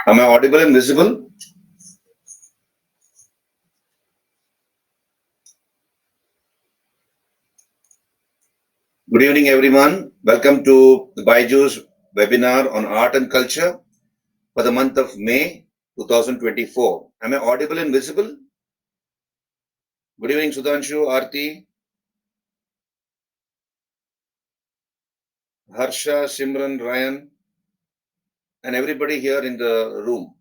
Am I audible and visible? Good evening, everyone. Welcome to the Byju's webinar on art and culture for the month of May 2024. Am I audible and visible? Good evening, Sudhanshu, Aarti, Harsha, Simran, Ryan, and everybody here in the room.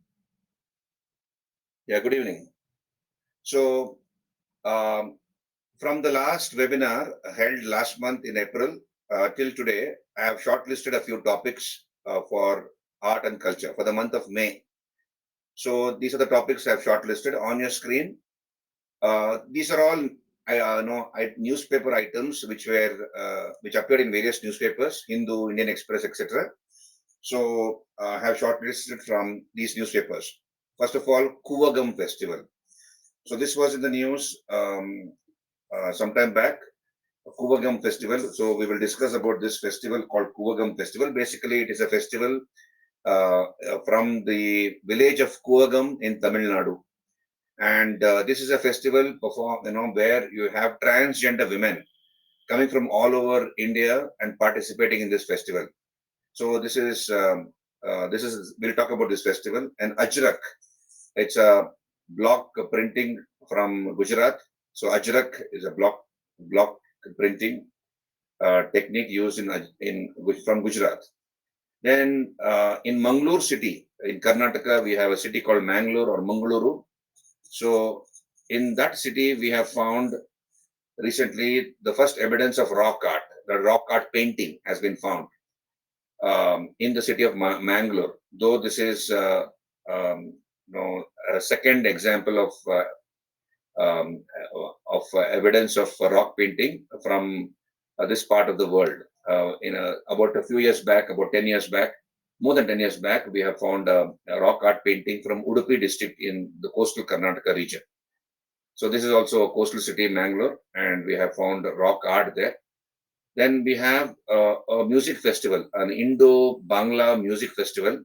Yeah, good evening. So, um, from the last webinar held last month in April till today, I have shortlisted a few topics for art and culture for the month of May. So these are the topics I've shortlisted on your screen. These are all newspaper items which appeared in various newspapers, Hindu, Indian Express, etc. So I have shortlisted from these newspapers. First of all, Kuvagam Festival. So this was in the news sometime back. Kuvagam Festival. So we will discuss about this festival called Kuvagam Festival. Basically, it is a festival from the village of Kuvagam in Tamil Nadu. And this is a festival where you have transgender women coming from all over India and participating in this festival. So we'll talk about this festival. And Ajrak, it's a block printing from Gujarat. So Ajrak is a block printing technique used in from Gujarat. Then in Mangalore city in Karnataka, we have a city called Mangalore or Mangaluru. So in that city, we have found recently the first evidence of rock art. The rock art painting has been found in the city of Mangalore. Though this is a second example of evidence of rock painting from this part of the world. About a few years back, about 10 years back, more than 10 years back, we have found a rock art painting from Udupi district in the coastal Karnataka region. So this is also a coastal city, Mangalore, and we have found rock art there. Then we have a music festival, an Indo-Bangla music festival,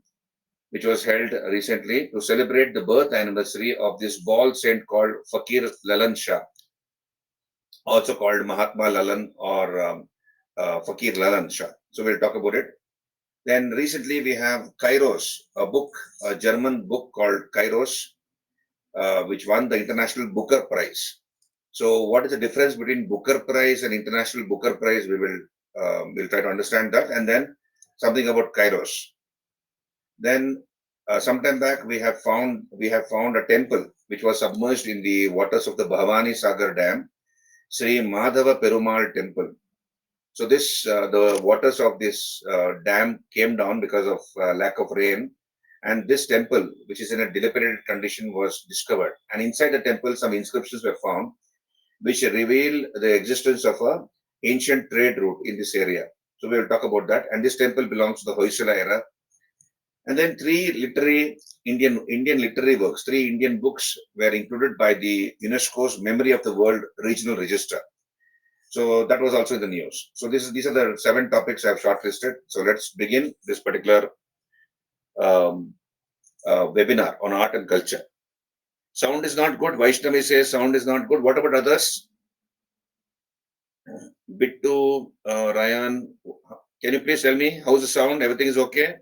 which was held recently to celebrate the birth anniversary of this bald saint called Fakir Lalan Shah, also called Mahatma Lalan or Fakir Lalan Shah. So we'll talk about it. Then recently we have Kairos, a German book called Kairos, which won the International Booker Prize. So, what is the difference between Booker Prize and International Booker Prize? We'll try to understand that, and then something about Kairos. Then, sometime back, we have found a temple which was submerged in the waters of the Bhavani Sagar Dam, Sri Madhava Perumal Temple. So the waters of this dam came down because of lack of rain, and this temple, which is in a dilapidated condition, was discovered. And inside the temple, some inscriptions were found, which reveal the existence of a ancient trade route in this area. So we will talk about that. And this temple belongs to the Hoysala era. And then Indian literary works, 3 Indian books were included by the UNESCO's Memory of the World Regional Register. So that was also in the news. So these are the 7 topics I've shortlisted. So let's begin this particular um, webinar on art and culture. Sound is not good. Vaishnavi says sound is not good. What about others? Bittu, Ryan, can you please tell me how's the sound? Everything is okay?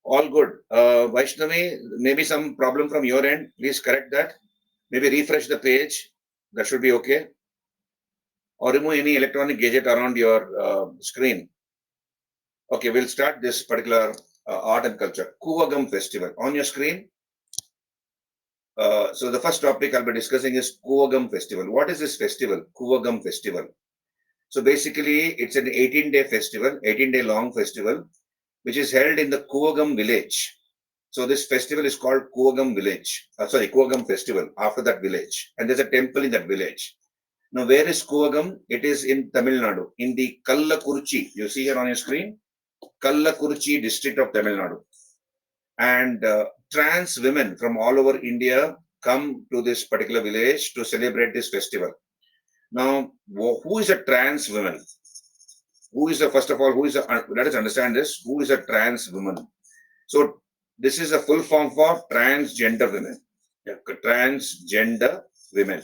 All good. Vaishnavi, maybe some problem from your end. Please correct that. Maybe refresh the page. That should be okay. Or remove any electronic gadget around your screen. Okay, we'll start this particular art and culture. Kuvagam Festival. On your screen. So the first topic I'll be discussing is Kuvagam Festival. What is this festival? Kuvagam Festival. So basically, it's an 18-day festival, 18-day long festival, which is held in the Kuvagam village. So this festival is called Kuvagam village. Kuvagam festival after that village. And there's a temple in that village. Now, where is Kuvagam? It is in Tamil Nadu, in the Kallakurchi. You see here on your screen, Kallakurchi district of Tamil Nadu. And trans women from all over India come to this particular village to celebrate this festival. Now, who is a trans woman? Let us understand this. Who is a trans woman? So, This is a full form for transgender women. Yeah, transgender women.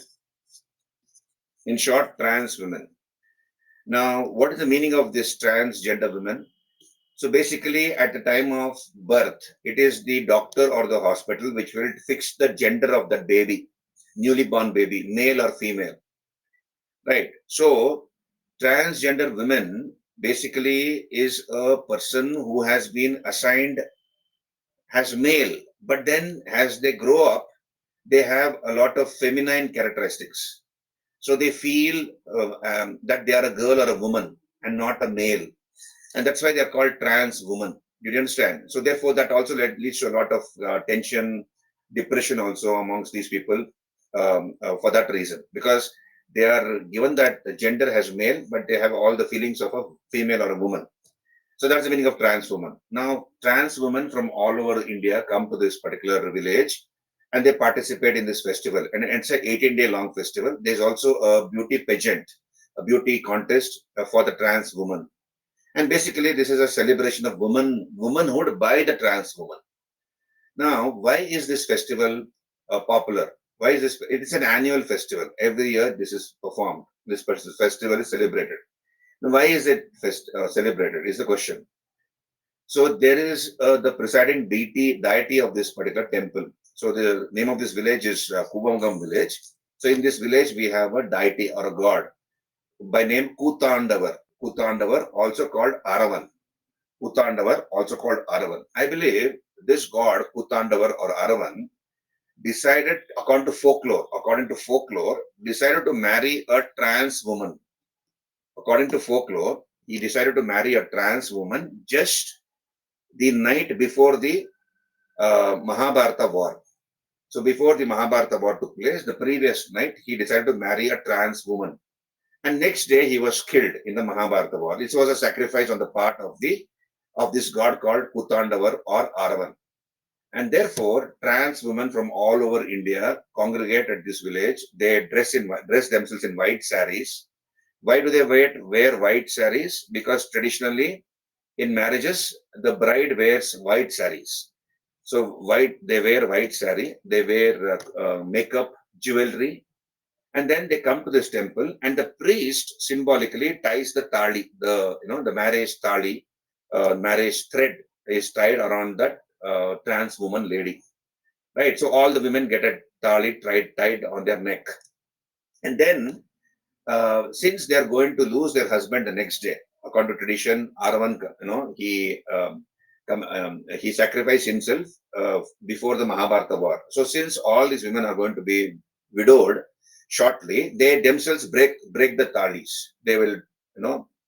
In short, trans women. Now, what is the meaning of this transgender women? So basically, at the time of birth, it is the doctor or the hospital which will fix the gender of that baby, newly born baby, male or female, right? So, transgender women basically is a person who has been assigned as male, but then as they grow up, they have a lot of feminine characteristics. So they feel that they are a girl or a woman and not a male, and that's why they are called trans women. Did you understand? So therefore, that also leads to a lot of tension, depression also amongst these people for that reason, because they are given that the gender has male, but they have all the feelings of a female or a woman. So that's the meaning of trans woman. Now, trans women from all over India come to this particular village and they participate in this festival. And it's an 18-day long festival. There's also a beauty pageant, a beauty contest for the trans woman. And basically, this is a celebration of womanhood by the trans woman. Now, why is this festival popular? Why is this? It is an annual festival. Every year, this is performed. This festival is celebrated. Now, why is it celebrated? Is the question. So there is the presiding deity of this particular temple. So the name of this village is Kubangam village. So in this village, we have a deity or a god by name Kutandavar. Kutandavar, also called Aravan. Kutandavar, also called Aravan. I believe this god, Kutandavar or Aravan, decided, according to folklore, decided to marry a trans woman. According to folklore, he decided to marry a trans woman just the night before the Mahabharata war. So before the Mahabharata war took place, the previous night he decided to marry a trans woman, and next day he was killed in the Mahabharata war. This was a sacrifice on the part of this god called Kutandavar or Aravan. And therefore, trans women from all over India congregate at this village. They dress themselves in white saris. Why do they wear white saris? Because traditionally in marriages, the bride wears white saris. So they wear white sari, they wear makeup, jewelry, and then they come to this temple, and the priest symbolically ties the tali, the marriage tali, marriage thread is tied around that trans woman lady, right? So all the women get a tali tied on their neck, and then since they are going to lose their husband the next day, according to tradition, Aravan, he sacrificed himself before the Mahabharata war. So since all these women are going to be widowed shortly, they themselves break the talis. They will,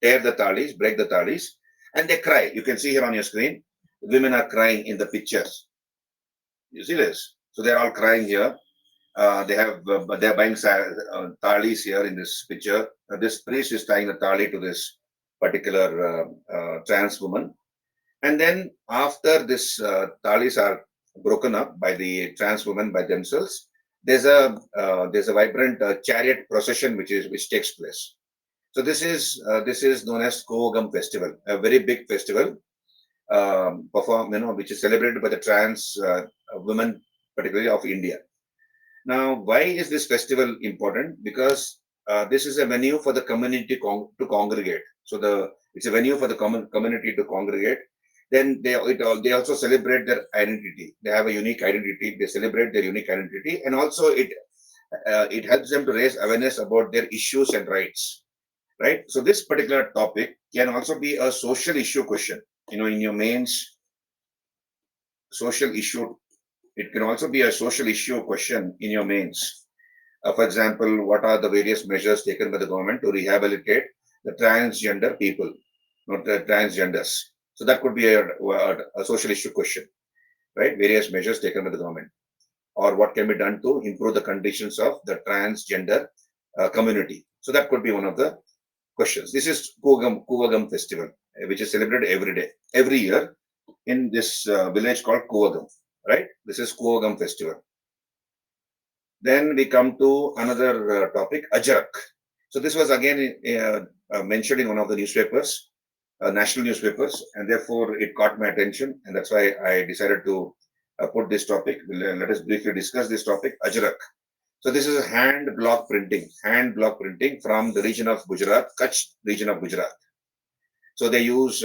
tear the talis, break the talis, and they cry. You can see here on your screen, women are crying in the pictures. You see this? So they're all crying here. They're buying talis here in this picture. This priest is tying the tali to this particular trans woman, and then after this talis are broken up by the trans women by themselves, there's a vibrant chariot procession which takes place. So this is known as Kovagam festival, a very big festival, which is celebrated by the trans women, particularly of India. Now, why is this festival important? Because this is a venue for the community to congregate. So it's a venue for the community to congregate. Then they also celebrate their identity. They have a unique identity. They celebrate their unique identity, and also it helps them to raise awareness about their issues and rights. Right. So this particular topic can also be a social issue question. In your mains, social issue. It can also be a social issue question in your mains. For example, what are the various measures taken by the government to rehabilitate the transgender people, not the transgenders? So that could be a social issue question, right? Various measures taken by the government, or what can be done to improve the conditions of the transgender community. So that could be one of the questions. This is Kuvagam festival, which is celebrated every year in this village called Kuvagam, right? This is Kuvagam festival. Then we come to another topic, Ajrak. So this was again mentioned in one of the newspapers. national newspapers, and therefore it caught my attention, and that's why I decided to put this topic. Let us briefly discuss this topic, Ajrak. So this is hand block printing from the region of Gujarat, Kutch region of Gujarat. So they use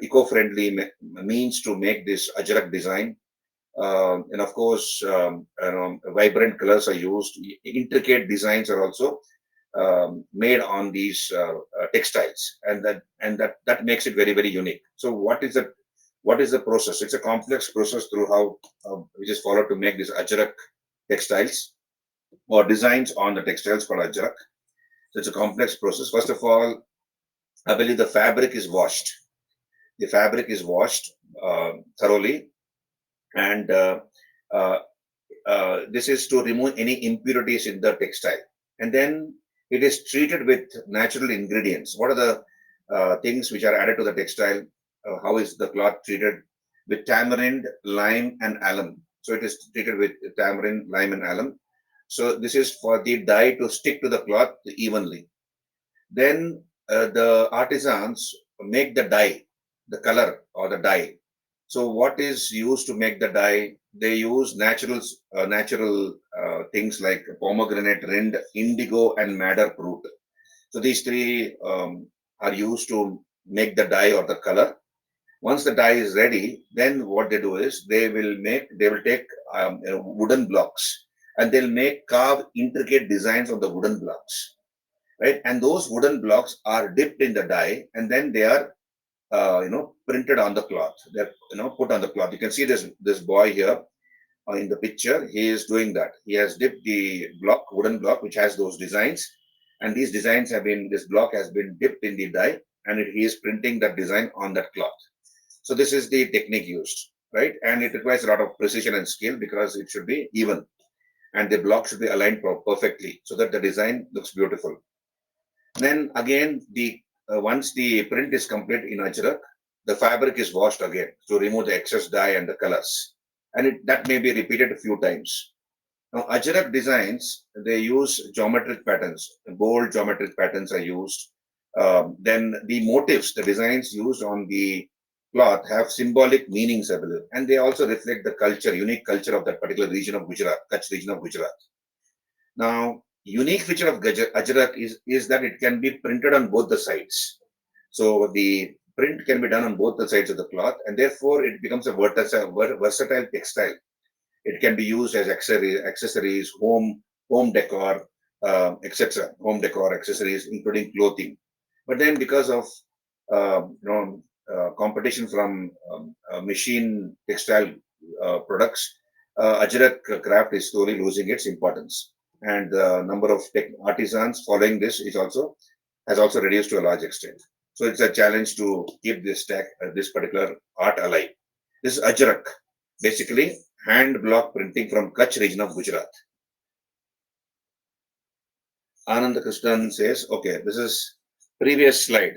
eco-friendly means to make this Ajrak design. And of course, vibrant colors are used. Intricate designs are also made on these textiles, and that makes it very, very unique. So what is the process? It's a complex process through how which is followed to make these Ajrak textiles or designs on the textiles called Ajrak. So it's a complex process. First of all, I believe the fabric is washed. The fabric is washed thoroughly, and uh, this is to remove any impurities in the textile. And then it is treated with natural ingredients. What are the things which are added to the textile? How is the cloth treated? With tamarind, lime, and alum. So it is treated with tamarind, lime, and alum. So this is for the dye to stick to the cloth evenly. Then the artisans make the dye, the color or the dye. So what is used to make the dye? They use natural things like pomegranate rind, indigo, and madder root. So these three are used to make the dye or the color. Once the dye is ready, then what they do is they will take wooden blocks, and they'll make carve intricate designs on the wooden blocks, right? And those wooden blocks are dipped in the dye, and then they are printed on the cloth. They're put on the cloth. You can see this boy here in the picture. He is doing that. He has dipped the wooden block, which has those designs, and these designs this block has been dipped in the dye, and he is printing that design on that cloth. So this is the technique used, right? And it requires a lot of precision and skill because it should be even, and the block should be aligned perfectly so that the design looks beautiful. Then again, the once the print is complete in Ajrak, the fabric is washed again to remove the excess dye and the colors, and that may be repeated a few times. Now, Ajrak designs, they use geometric patterns. Bold geometric patterns are used. Then the motifs, the designs used on the cloth have symbolic meanings, I believe, and they also reflect the culture, unique culture of that particular region of Gujarat, Kutch region of Gujarat. Now, unique feature of Ajrak is that it can be printed on both the sides. So the print can be done on both the sides of the cloth, and therefore it becomes a versatile textile. It can be used as accessories, home decor, etc. Home decor accessories, including clothing. But then, because of competition from machine textile products, Ajrak craft is slowly losing its importance, and the number of artisans following this has also reduced to a large extent. So it's a challenge to keep this particular art alive. This is Ajrak, basically hand block printing from Kutch region of Gujarat. Anand Krishnan says, okay, this is previous slide.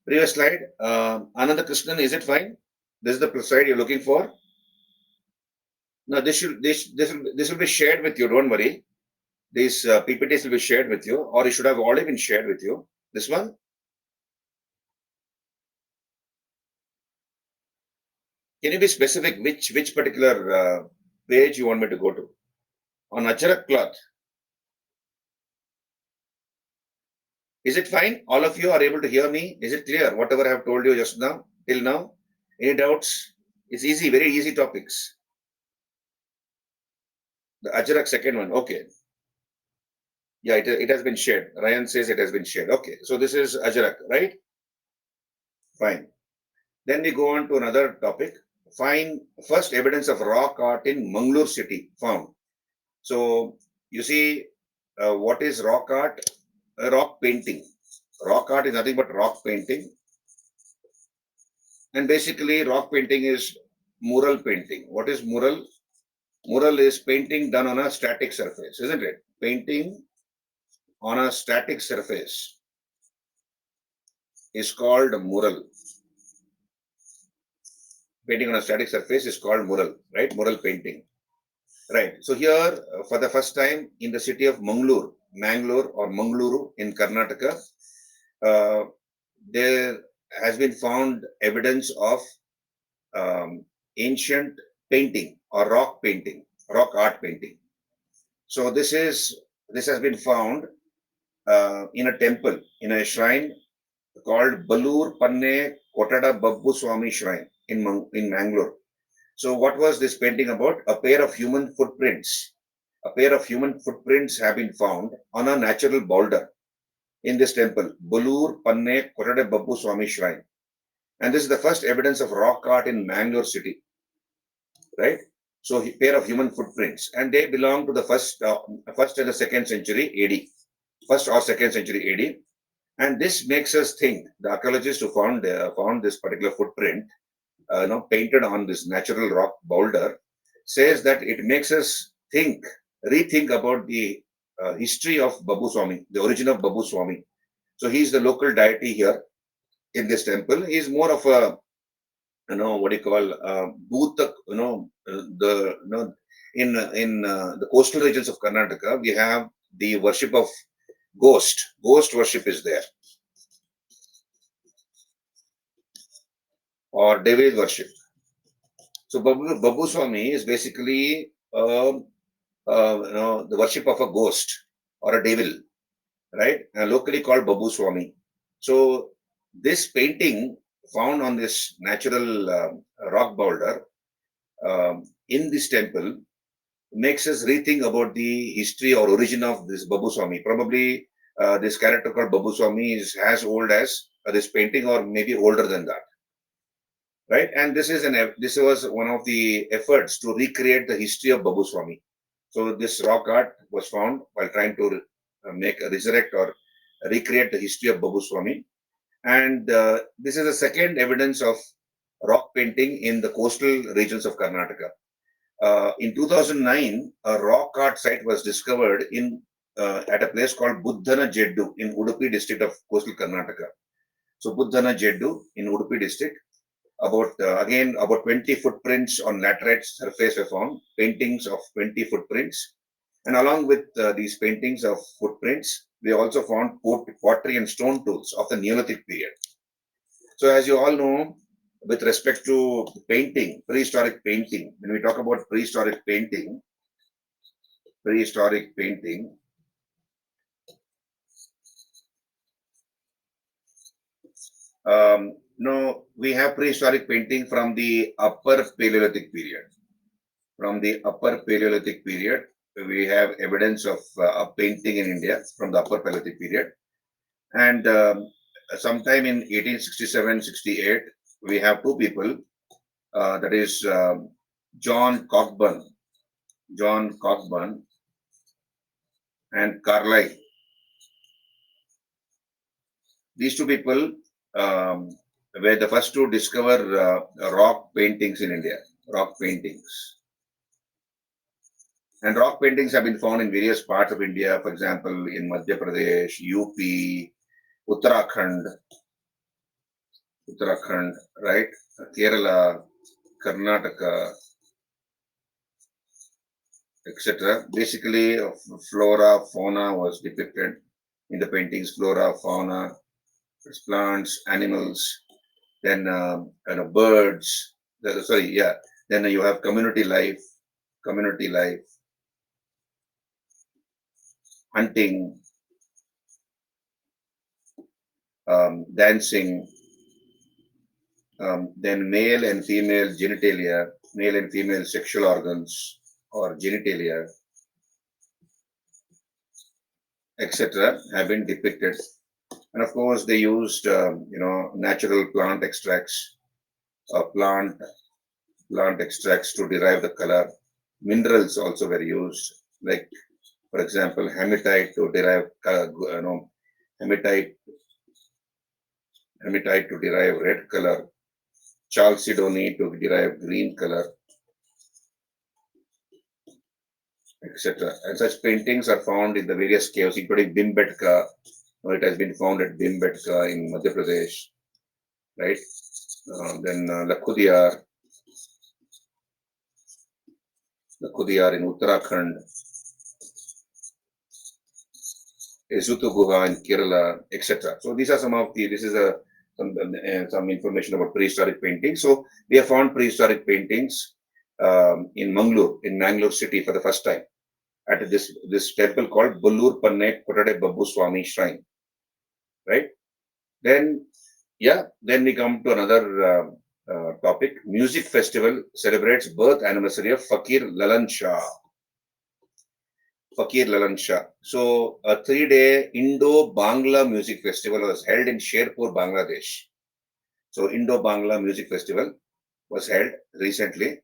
Previous slide. Anand Krishnan, is it fine? This is the slide you're looking for. No, this will be shared with you. Don't worry. These PPTs will be shared with you, or it should have already been shared with you. This one. Can you be specific which particular page you want me to go to? On Ajrak cloth. Is it fine? All of you are able to hear me? Is it clear? Whatever I have told you just now, till now? Any doubts? It's easy, very easy topics. The Ajrak second one. Okay. Yeah, it has been shared. Ryan says it has been shared. Okay. So this is Ajrak, right? Fine. Then we go on to another topic. Find first evidence of rock art in Mangalore city found. So you see, what is rock art? Rock painting. Rock art is nothing but rock painting. And basically, rock painting is mural painting. What is mural? Mural is painting done on a static surface, isn't it? Painting on a static surface is called mural. Painting on a static surface is called mural, right? Mural painting. Right. So here, for the first time in the city of Mangalore or Mangaluru in Karnataka, there has been found evidence of ancient painting or rock painting, rock art painting. So this has been found in a temple, in a shrine called Balur Panne Kotada Babbu Swami Shrine in Mangalore. So what was this painting about? A pair of human footprints. A pair of human footprints have been found on a natural boulder in this temple, Balur Panne Kotada Babbu Swami Shrine. And this is the first evidence of rock art in Mangalore city, right? So a pair of human footprints, and they belong to the first and the second century AD, first or second century AD. And this makes us think, the archaeologists who found this particular footprint, painted on this natural rock boulder, says that it makes us rethink about the history of Babu Swami, the origin of Babu Swami. So he's the local deity here in this temple. He's more of a, what do you call, Bhuta, the, in the coastal regions of Karnataka, we have the worship of ghost worship is there, or devil worship. So Babu Swami is basically the worship of a ghost or a devil, right? Locally called Babu Swami. So this painting found on this natural rock boulder in this temple makes us rethink about the history or origin of this Babu Swami. Probably this character called Babu Swami is as old as this painting, or maybe older than that, right? And this was one of the efforts to recreate the history of Babu Swami. So this rock art was found while trying to resurrect or recreate the history of Babu Swami. And this is the second evidence of rock painting in the coastal regions of Karnataka. In 2009, a rock art site was discovered at a place called Buddhana Jeddu in Udupi district of coastal Karnataka. So Buddhana Jeddu in Udupi district, about 20 footprints on laterite surface were found, paintings of 20 footprints. And along with these paintings of footprints, we also found pottery and stone tools of the Neolithic period. So as you all know, with respect to painting, prehistoric painting, when we talk about prehistoric painting, we have prehistoric painting from the Upper Paleolithic period. From the Upper Paleolithic period, we have evidence of a painting in India from the Upper Paleolithic period. And sometime in 1867-68, we have two people, that is John Cockburn and Carlyle. These two people were the first to discover rock paintings in India, rock paintings. And rock paintings have been found in various parts of India, for example, in Madhya Pradesh, UP, Uttarakhand, right? Kerala, Karnataka, etc. Basically, flora, fauna was depicted in the paintings. Flora, fauna, plants, animals, then birds. Then you have community life, hunting, dancing, then male and female genitalia, male and female sexual organs or genitalia, etc. have been depicted. And of course, they used, natural plant extracts, plant extracts to derive the color. Minerals also were used, like, for example, hematite to derive hematite to derive red color, chalcedony to derive green color, etc. And such paintings are found in the various caves, including Bhimbetka. It has been found at Bhimbetka in Madhya Pradesh, right? Then Lakhudiyar in Uttarakhand. Zuthu Guha in Kerala, etc. So these are some of the, this is a some information about prehistoric paintings. So we have found prehistoric paintings in Mangalore, in Mangalore city for the first time at this temple called Bullur Panne Kotade Babu Swami Shrine, right? Then, yeah, then we come to another topic. Music festival celebrates birth anniversary of Fakir Lalan Shah. Fakir Lalan Shah. So, a 3-day Indo-Bangla music festival was held in Sherpur, Bangladesh. So, Indo-Bangla music festival was held recently.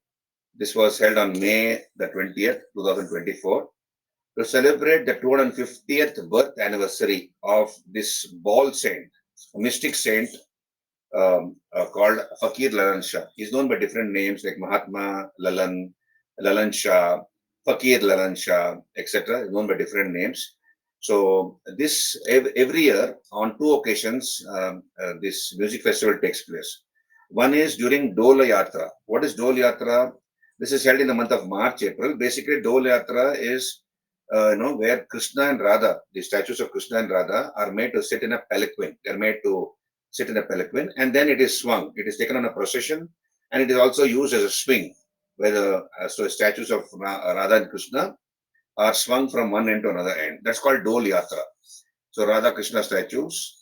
This was held on May the 20th, 2024, to celebrate the 250th birth anniversary of this ball saint, a mystic saint called Fakir Lalan Shah. He's known by different names like Mahatma Lalan, Lalan Shah, Fakir Lalan Shah, etc. He's known by different names. So this every year on two occasions, this music festival takes place. One is during Dola Yatra. What is Dola Yatra? This is held in the month of March, April. Basically, Dola Yatra is where Krishna and Radha, the statues of Krishna and Radha, are made to sit in a palanquin. They're made to sit in a palanquin, and then it is swung. It is taken on a procession, and it is also used as a swing, where the so statues of Radha and Krishna are swung from one end to another end. That's called Dol Yatra. So Radha Krishna statues.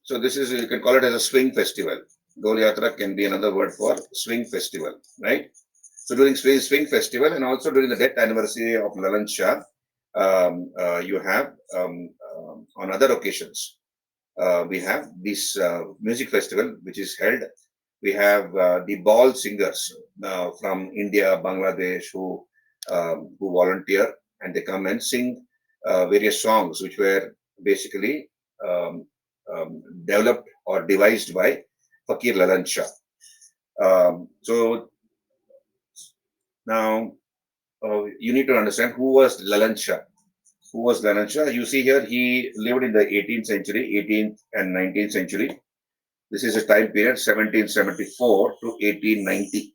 So this is, you can call it as a swing festival. Dol Yatra can be another word for swing festival, right? So during swing festival and also during the death anniversary of Lalan Shah, you have on other occasions we have this music festival which is held. We have the ball singers from India, Bangladesh who volunteer and they come and sing various songs which were basically um, developed or devised by Fakir Lalan Shah. So now you need to understand who was Lalan Shah. Who was Lalan Shah? You see here, he lived in the 18th century, 18th and 19th century. This is a time period 1774 to 1890.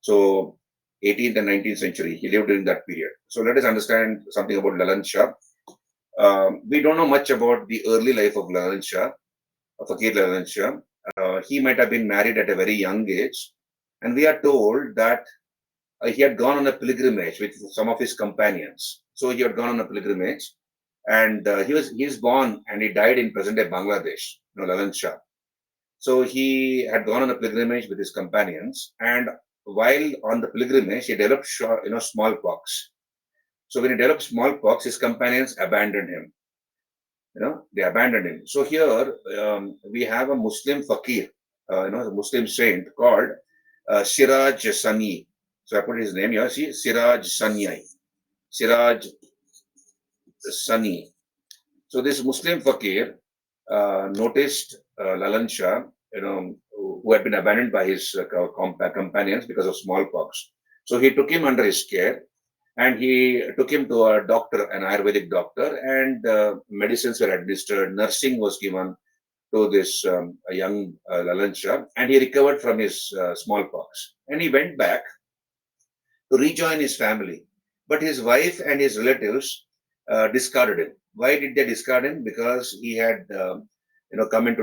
So 18th and 19th century, he lived during that period. So let us understand something about Lalan Shah. We don't know much about the early life of Lalan Shah, Fakir Lalan Shah. He might have been married at a very young age, and we are told that he had gone on a pilgrimage with some of his companions. So he had gone on a pilgrimage, and he was born and he died in present day Bangladesh, Lalan Shah. So he had gone on a pilgrimage with his companions, and while on the pilgrimage, he developed smallpox. So when he developed smallpox, his companions abandoned him. They abandoned him. So here we have a Muslim fakir, a Muslim saint called Siraj Sani. So I put his name here. See, Siraj Sani. Siraj Sani. So this Muslim fakir noticed Lalan Shah, who had been abandoned by his companions because of smallpox. So he took him under his care and he took him to a doctor, an Ayurvedic doctor, and medicines were administered, nursing was given to this young Lalan Shah, and he recovered from his smallpox. And he went back to rejoin his family. But his wife and his relatives discarded him. Why did they discard him? Because he had, he had come in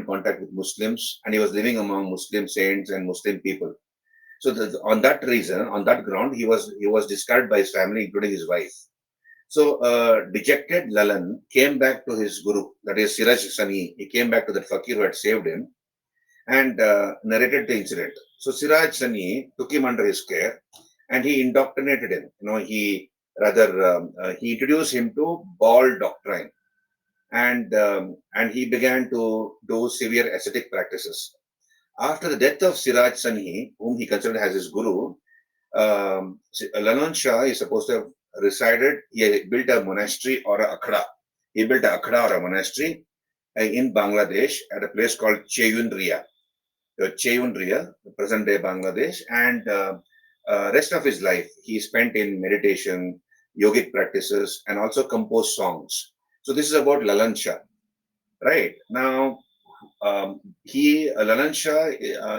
contact with Muslims, and he was living among Muslim saints and Muslim people. So on that reason, on that ground, he was discarded by his family, including his wife. So dejected Lalan came back to his guru, that is Siraj Sani. He came back to the fakir who had saved him and narrated the incident. So Siraj Sani took him under his care and he indoctrinated him. He introduced him to ball doctrine, and he began to do severe ascetic practices. After the death of Siraj Sani, whom he considered as his guru, Lalan Shah is supposed to have resided. He built a monastery or a akhada. He built a akhada or a monastery in Bangladesh at a place called Cheyunria. Cheyunria, present day Bangladesh, and rest of his life he spent in meditation, yogic practices, and also composed songs. So this is about Lalan Shah, right? Now, Lalan Shah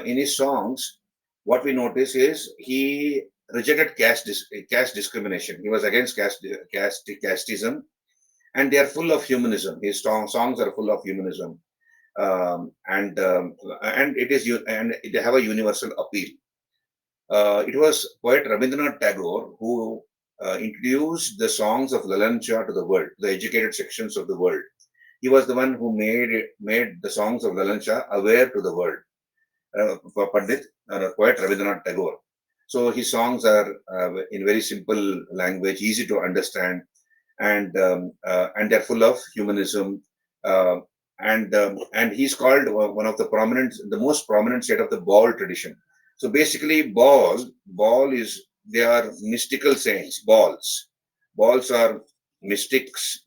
in his songs, what we notice is he rejected caste discrimination. He was against casteism, and they are full of humanism. His songs are full of humanism, and and they have a universal appeal. It was poet Rabindranath Tagore who introduced the songs of Lalan Shah to the world, the educated sections of the world. He was the one who made the songs of Lalan Shah aware to the world. Pandit, poet Rabindranath Tagore. So his songs are in very simple language, easy to understand, and they're full of humanism. Uh, and he's called one of the most prominent state of the Baul tradition. So basically, Baul is they are mystical saints. Bauls are mystics.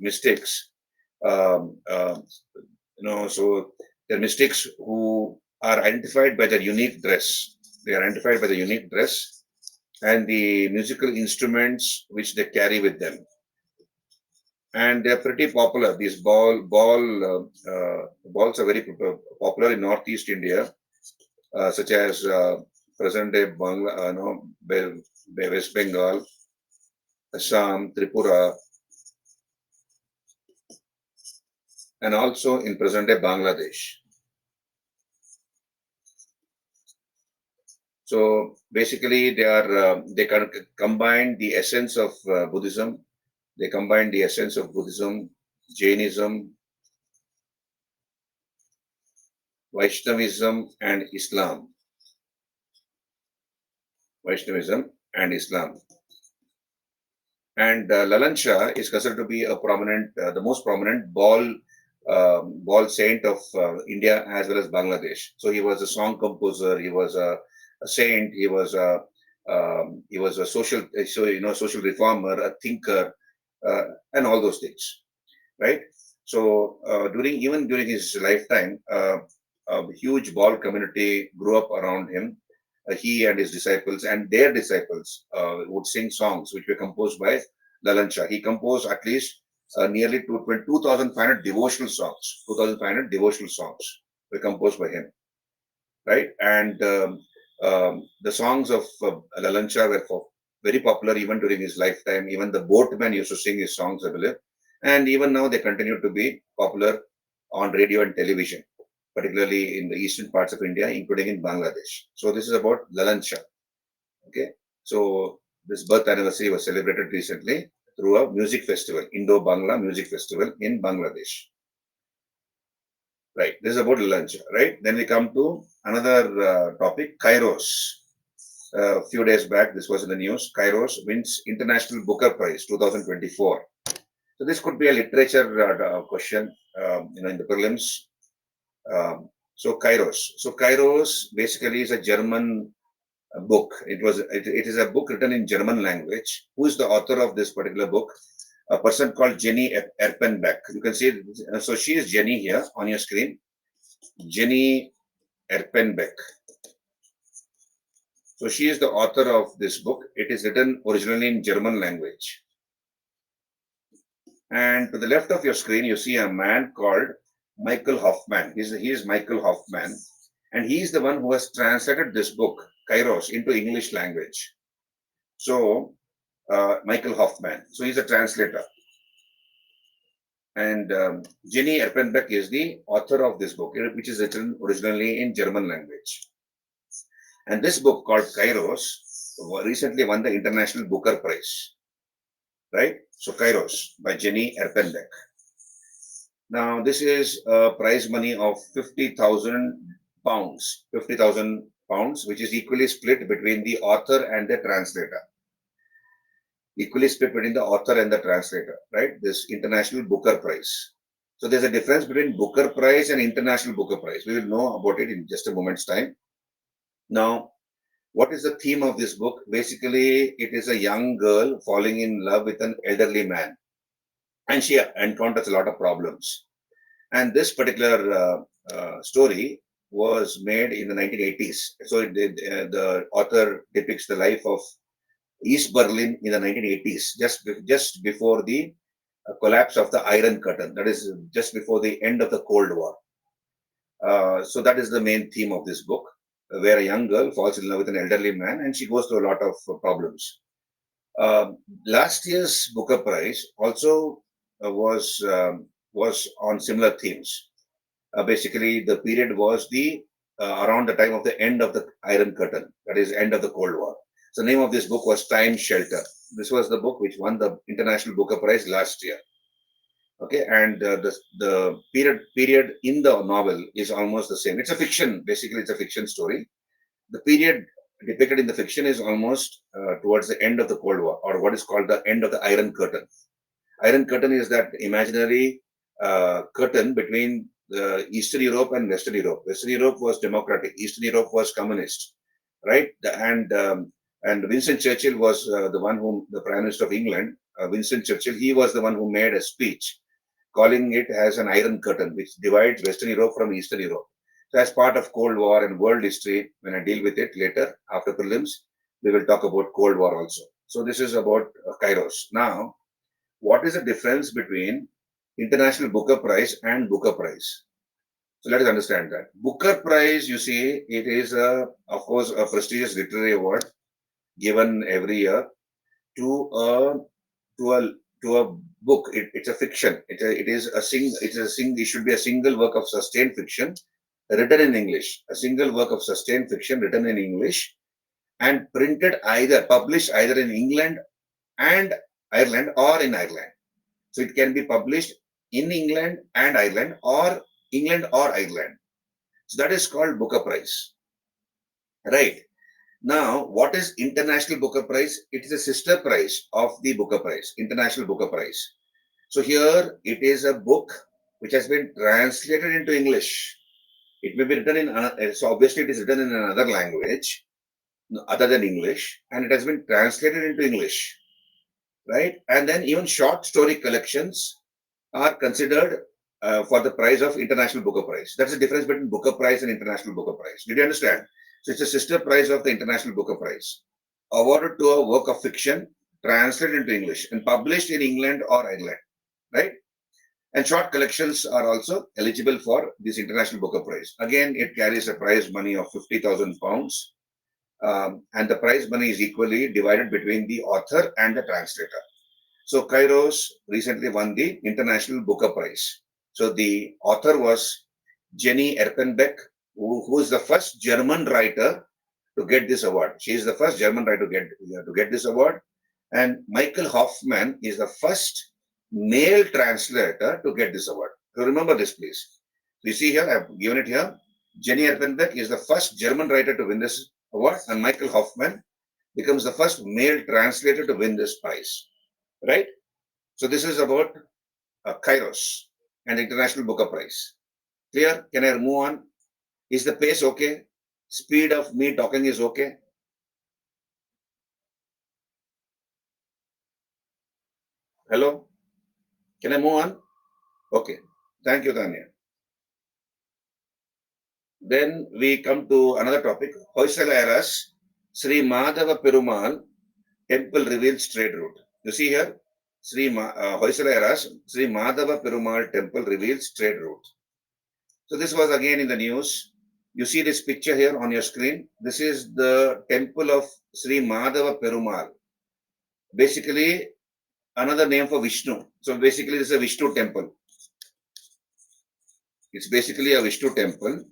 Um, uh, so they're mystics who are identified by their unique dress. They are identified by the unique dress and the musical instruments which they carry with them. And they're pretty popular. These balls are very popular in Northeast India, such as present day Bangla, West Bengal, Assam, Tripura, and also in present day Bangladesh. So basically, they can combine the essence of Buddhism. They combine the essence of Buddhism, Jainism, Vaishnavism, and Islam. Vaishnavism and Islam. And Lalan Shah is considered to be the most prominent ball saint of India as well as Bangladesh. So he was a song composer. He was a saint. He was a social reformer, a thinker, and all those things, right? So during his lifetime, a huge ball community grew up around him. He and his disciples and their disciples would sing songs which were composed by Lalan Shah. He composed at least nearly 2,500 devotional songs. 2,500 devotional songs were composed by him, right? And the songs of Lalan Shah were very popular even during his lifetime. Even the boatmen used to sing his songs, I believe. And even now they continue to be popular on radio and television, particularly in the eastern parts of India, including in Bangladesh. So this is about Lalan Shah. Okay, so this birth anniversary was celebrated recently through a music festival, Indo-Bangla Music Festival in Bangladesh. Right, this is about Lalan Shah, right? Then we come to another topic, Kairos. A few days back, this was in the news. Kairos wins International Booker Prize 2024. So this could be a literature question, in the prelims. So Kairos. So Kairos basically is a German book. It is a book written in German language. Who is the author of this particular book? A person called Jenny Erpenbeck. You can see, so she is Jenny here on your screen. Jenny Erpenbeck. So she is the author of this book. It is written originally in German language. And to the left of your screen, you see a man called Michael Hoffman. He is Michael Hoffman, and he is the one who has translated this book, Kairos, into English language. So, Michael Hoffman. So he's a translator. And Jenny Erpenbeck is the author of this book, which is written originally in German language. And this book called Kairos recently won the International Booker Prize. Right? So Kairos by Jenny Erpenbeck. Now this is a prize money of 50,000 pounds, 50,000 pounds, which is equally split between the author and the translator. Equally split between the author and the translator, right? This International Booker Prize. So there's a difference between Booker Prize and International Booker Prize. We will know about it in just a moment's time. Now, what is the theme of this book? Basically, it is a young girl falling in love with an elderly man, and she encounters a lot of problems. And this particular story was made in the 1980s. So the author depicts the life of East Berlin in the 1980s, just before the collapse of the Iron Curtain. That is just before the end of the Cold War. So that is the main theme of this book. where a young girl falls in love with an elderly man and she goes through a lot of problems. Last year's Booker Prize also was on similar themes. Basically, the period was the around the time of the end of the Iron Curtain, that is, end of the Cold War. So, the name of this book was Time Shelter. This was the book which won the International Booker Prize last year. Okay, and the period in the novel is almost the same. It's a fiction. Basically, it's a fiction story. The period depicted in the fiction is almost towards the end of the Cold War, or what is called the end of the Iron Curtain. Iron Curtain is that imaginary curtain between Eastern Europe and Western Europe. Western Europe was democratic. Eastern Europe was communist, right? And Winston Churchill was the one whom the Prime Minister of England, Winston Churchill, he was the one who made a speech calling it as an Iron Curtain, which divides Western Europe from Eastern Europe. So, as part of Cold War and world history, when I deal with it later after prelims, we will talk about Cold War also. So, this is about Kairos. Now, what is the difference between International Booker Prize and Booker Prize? So let us understand that. Booker Prize, you see, it is of course a prestigious literary award given every year to a book. It's a fiction. It should be a single work of sustained fiction written in English. A single work of sustained fiction written in English and published either in England and Ireland or in Ireland. So it can be published in England and Ireland or England or Ireland. So that is called Booker Prize. Right. Now, what is International Booker Prize? It is a sister prize of the Booker Prize, International Booker Prize. So here it is a book which has been translated into English. It may be written so obviously it is written in another language other than English, and it has been translated into English. Right? And then even short story collections are considered for the prize of International Booker Prize. That's the difference between Booker Prize and International Booker Prize. Did you understand? So it's a sister prize of the International Booker Prize, awarded to a work of fiction translated into English and published in England or Ireland, right? And short collections are also eligible for this International Booker Prize. Again, it carries a prize money of £50,000, and the prize money is equally divided between the author and the translator. So Kairos recently won the International Booker Prize. So the author was Jenny Erpenbeck, who is the first German writer to get this award. She is the first German writer to get this award. And Michael Hoffman is the first male translator to get this award. So remember this, please. You see here, I have given it here. Jenny Erpenbeck is the first German writer to win this award, and Michael Hoffman becomes the first male translator to win this prize. Right? So this is about Kairos and the International Booker Prize. Clear? Can I move on? Is the pace okay? Speed of me talking is okay? Hello? Can I move on? Okay. Thank you, Tanya. Then we come to another topic. Hoysala Eras, Sri Madhava Perumal Temple reveals trade route. You see here, Hoysala Eras, Sri Madhava Perumal Temple reveals trade route. So this was again in the news. You see this picture here on your screen. This is the temple of Sri Madhava Perumal. Basically, another name for Vishnu. So basically, this is a Vishnu temple. It's basically a Vishnu temple.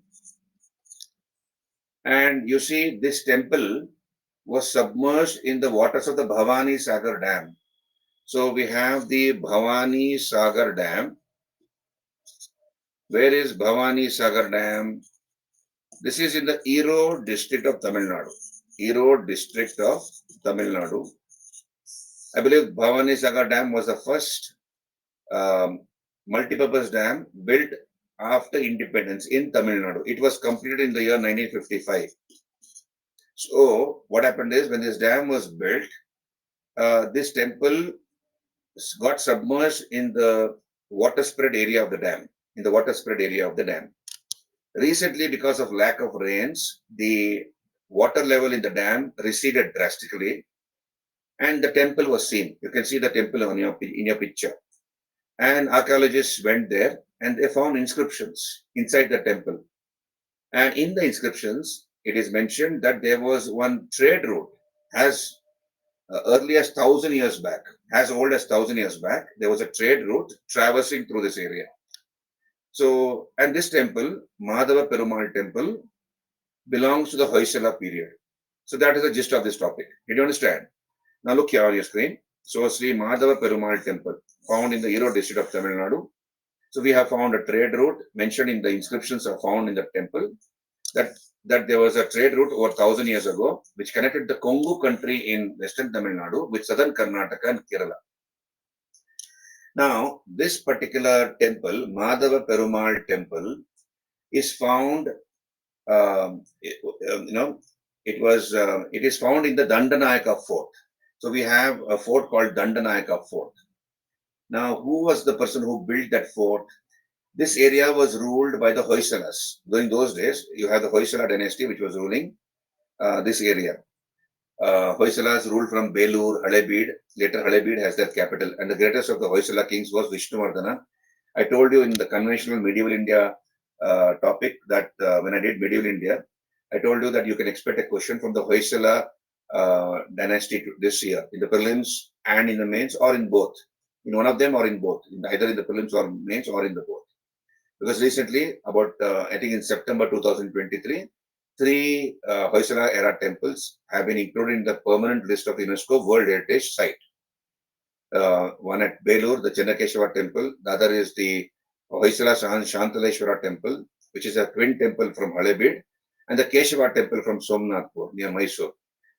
And you see, this temple was submerged in the waters of the Bhavani Sagar Dam. So we have the Bhavani Sagar Dam. Where is Bhavani Sagar Dam? This is in the Erode district of Tamil Nadu. Erode district of Tamil Nadu. I believe Bhavani Sagar Dam was the first multipurpose dam built after independence in Tamil Nadu. It was completed in the year 1955. So what happened is, when this dam was built, this temple got submerged in the water spread area of the dam. Recently, because of lack of rains, the water level in the dam receded drastically, and the temple was seen. You can see the temple in your picture. And archaeologists went there and they found inscriptions inside the temple. And in the inscriptions, it is mentioned that there was one trade route as early as 1,000 years back, as old as 1,000 years back. There was a trade route traversing through this area. So, and this temple, Madhava Perumal temple, belongs to the Hoysala period. So that is the gist of this topic. Did you understand? Now look here on your screen. So Sri Madhava Perumal temple, found in the Erode district of Tamil Nadu. So we have found a trade route mentioned in the inscriptions are found in the temple, that there was a trade route over 1,000 years ago which connected the Kongu country in western Tamil Nadu with southern Karnataka and Kerala. Now, this particular temple, Madhava Perumal temple, is found, it is found in the Dandanayaka fort. So we have a fort called Dandanayaka fort. Now, who was the person who built that fort? This area was ruled by the Hoysalas. During those days, you have the Hoysala dynasty which was ruling this area. Hoysalas ruled from Belur, Halebid. Later, Halebid has their capital. And the greatest of the Hoysala kings was Vishnuvardhana. I told you in the conventional medieval India topic that when I did medieval India, I told you that you can expect a question from the Hoysala dynasty this year in the prelims and in the mains, or in both. In one of them or in both, either in the prelims or mains or in the both. Because recently, about I think in September 2023, 3 Hoysala era temples have been included in the permanent list of UNESCO World Heritage Site. One at Belur, the Chennakeshwara temple. The other is the Hoysala Shantaleshwara temple, which is a twin temple from Halebid, and the Keshava temple from Somnathpur near Mysore.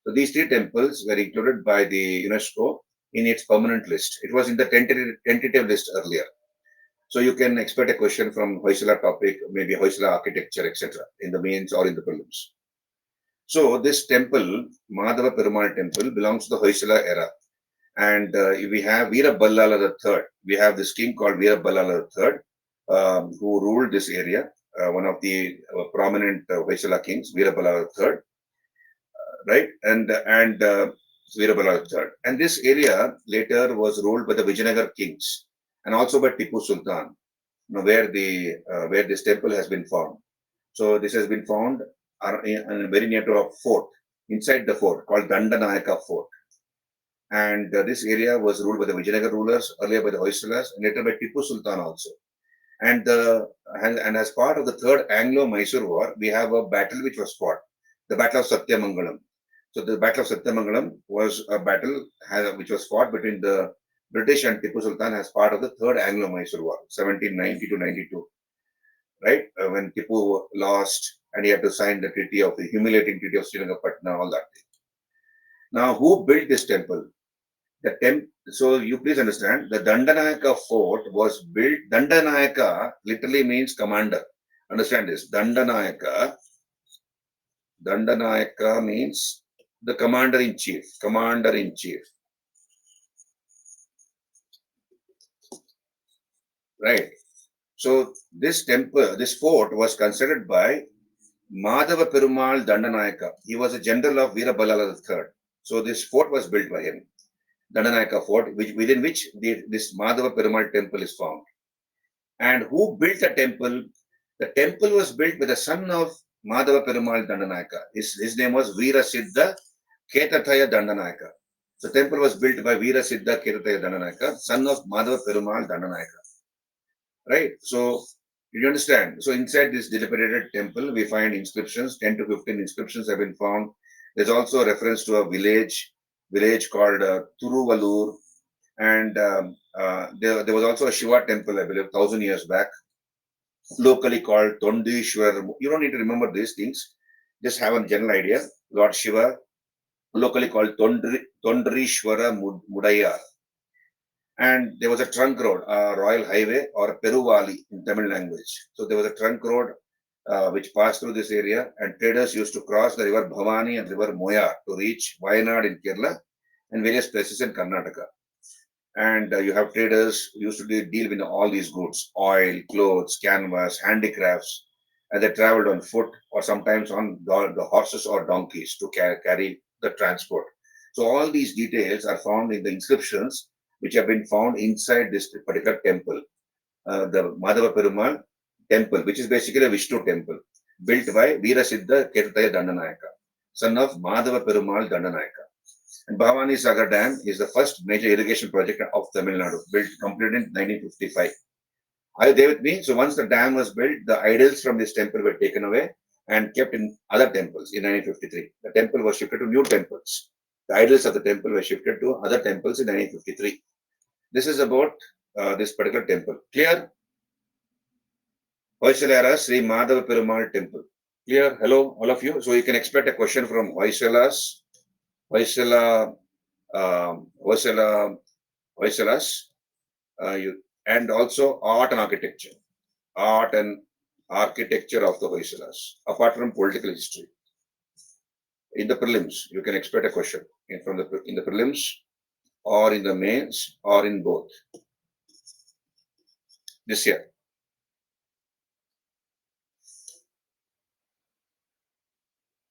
So these 3 temples were included by the UNESCO in its permanent list. It was in the tentative list earlier. So you can expect a question from Hoysala topic, maybe Hoysala architecture, etc., in the mains or in the prelims. So this temple, Madhava Perumal temple, belongs to the Hoysala era. And we have Veera Ballala III. We have this king called Veera Ballala III, who ruled this area, one of the prominent Hoysala kings, Veera Ballala III, right? And Veera Ballala III. And this area later was ruled by the Vijayanagar kings and also by Tipu Sultan, where this temple has been found. So this has been found very near to a fort, inside the fort called Dandanayaka fort. And this area was ruled by the Vijayanagar rulers, earlier by the Hoysalas, and later by Tipu Sultan also. And as part of the Third Anglo-Mysore War, we have a battle which was fought, the Battle of Satyamangalam. So the Battle of Satyamangalam was a battle which was fought between the British and Tipu Sultan as part of the Third Anglo-Mysore War, 1790 to 92, right? When Tipu lost and he had to sign the humiliating treaty of Srirangapatna, all that thing. Now, who built this temple? So you please understand, the Dandanayaka fort was built. Dandanayaka literally means commander. Understand this. Dandanayaka means the commander in chief. Commander in chief. Right. So this temple, this fort was constructed by Madhava Perumal Dandanayaka. He was a general of Veera Ballala III. So this fort was built by him. Dandanayaka fort, within which this Madhava Perumal temple is found. And who built the temple? The temple was built by the son of Madhava Perumal Dandanayaka. His name was Veera Siddha Ketataya Dandanayaka. So temple was built by Veera Siddha Ketataya Dandanayaka, son of Madhava Perumal Dandanayaka. Right? So you understand? So inside this dilapidated temple, we find inscriptions. 10 to 15 inscriptions have been found. There's also a reference to a village called Turuvalur, and there was also a Shiva temple, I believe, 1,000 years back, locally called Tondishwar. You don't need to remember these things; just have a general idea. Lord Shiva, locally called Tondrishwara Mudayar, and there was a trunk road, a royal highway, or a Peruvali in Tamil language. So there was a trunk road which passed through this area, and traders used to cross the river Bhavani and river Moya to reach Wayanad in Kerala and various places in Karnataka. And you have traders who used to deal with all these goods, oil, clothes, canvas, handicrafts, and they traveled on foot or sometimes on the horses or donkeys to carry the transport. So all these details are found in the inscriptions which have been found inside this particular temple, the Madhava Perumal temple, which is basically a Vishnu temple. built by Veerasiddha Kirtaya Dandanayaka, son of Madhava Perumal Dandanayaka. And Bhavani Sagar Dam is the first major irrigation project of Tamil Nadu, built completed in 1955. Are you there with me? So once the dam was built, the idols from this temple were taken away and kept in other temples in 1953. The temple was shifted to new temples. The idols of the temple were shifted to other temples in 1953. This is about this particular temple. Clear? Hoysalara Sri Madhava Perumal Temple. Clear? Hello, all of you. So you can expect a question from Hoysala, Hoysalas, and also art and architecture. Art and architecture of the Hoysalas, apart from political history. In the prelims, you can expect a question in the prelims or in the mains or in both this year.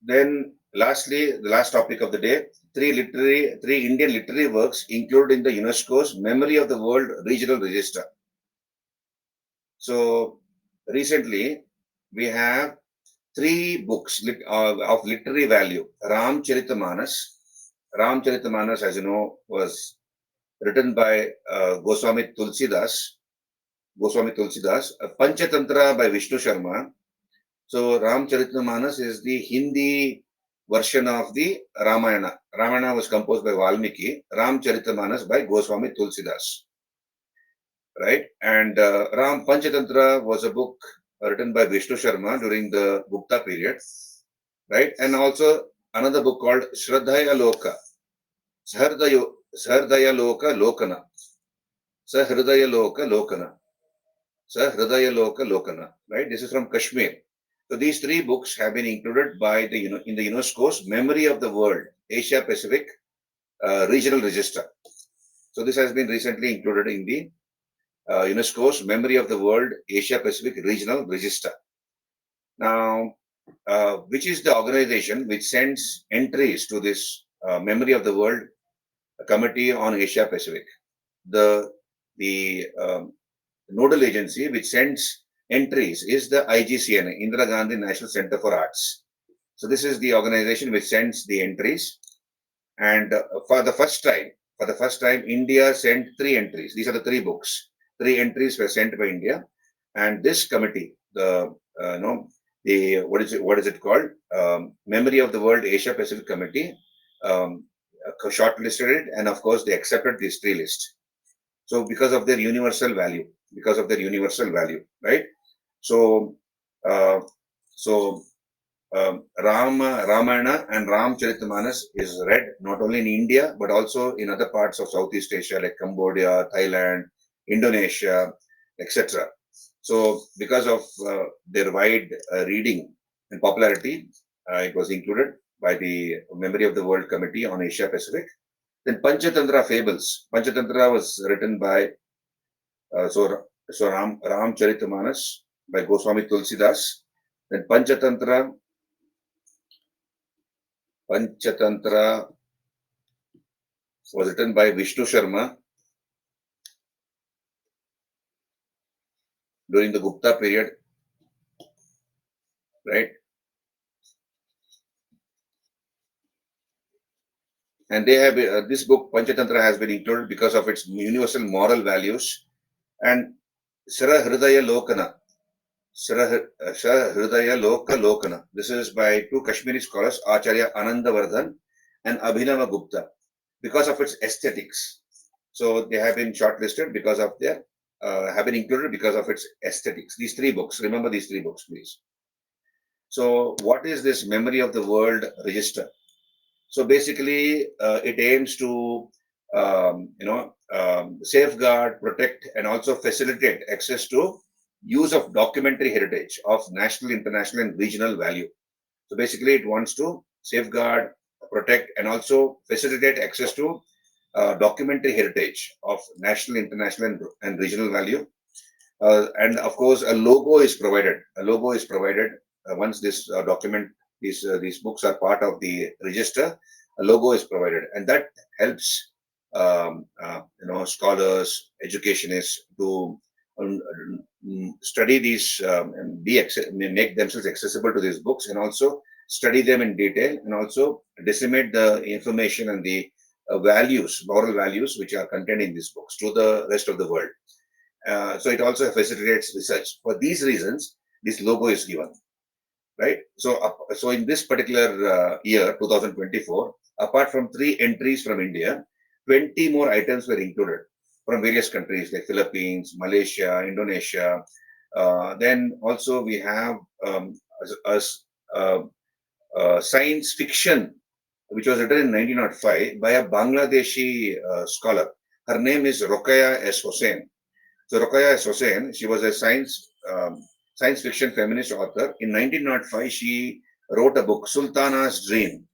Then lastly, the last topic of the day, three Indian literary works included in the UNESCO's Memory of the World Regional Register. So recently, we have three books of literary value. Ramcharitamanas. Ramcharitamanas, as you know, was written by Goswami Tulsidas. Panchatantra by Vishnu Sharma. So Ramcharitamanas is the Hindi version of the Ramayana. Ramayana was composed by Valmiki. Ramcharitamanas by Goswami Tulsidas. Right? And Ram Panchatantra was a book written by Vishnu Sharma during the Gupta period. Right? And also another book called Shraddhaya Loka. Sahrdaya Loka Lokana. Sahrdaya Loka Lokana. Sahrdaya Loka Lokana. Right? This is from Kashmir. So these three books have been included by in the UNESCO's Memory of the World Asia Pacific Regional Register. So this has been recently included in the UNESCO's Memory of the World Asia Pacific Regional Register. Now, which is the organization which sends entries to this Memory of the World Committee on Asia Pacific? The nodal agency which sends entries is the IGCNA, Indira Gandhi National Center for Arts. So this is the organization which sends the entries. And for the first time, India sent 3 entries. These are the 3 books. 3 entries were sent by India, and this committee, what is it called? Memory of the World Asia Pacific Committee, shortlisted it, and of course they accepted this 3 list. So because of their universal value, right? So, Ramayana and Ramcharitamanas is read not only in India but also in other parts of Southeast Asia like Cambodia, Thailand, Indonesia, etc. So, because of their wide reading and popularity, it was included by the Memory of the World Committee on Asia Pacific. Then Panchatantra Fables. Panchatantra was written by Ramcharitamanas by Goswami Tulsidas. Then Panchatantra was written by Vishnu Sharma during the Gupta period, right? And they have this book Panchatantra has been included because of its universal moral values. And Sara Hridaya Lokana. This is by 2 Kashmiri scholars, Acharya Anandavardhan and Abhinava Gupta, because of its aesthetics. So they have been shortlisted because of their, have been included because of its aesthetics. These 3 books, remember these 3 books, please. So what is this Memory of the World Register? So basically, it aims to, safeguard, protect, and also facilitate access to use of documentary heritage of national, international, and regional value. So basically, it wants to safeguard, protect, and also facilitate access to documentary heritage of national, international, and regional value. And of course, a logo is provided. Once this these books are part of the register. A logo is provided, and that helps scholars, educationists to study these and make themselves accessible to these books, and also study them in detail, and also disseminate the information and the values, moral values, which are contained in these books to the rest of the world. So it also facilitates research. For these reasons, this logo is given, right? So in this particular year, 2024, apart from 3 entries from India, 20 more items were included from various countries like Philippines, Malaysia, Indonesia. Then also we have a science fiction which was written in 1905 by a Bangladeshi scholar. Her name is Rokeya S. Hossain. So Rokeya S. Hossain, she was a science fiction feminist author. In 1905, she wrote a book, Sultana's Dream.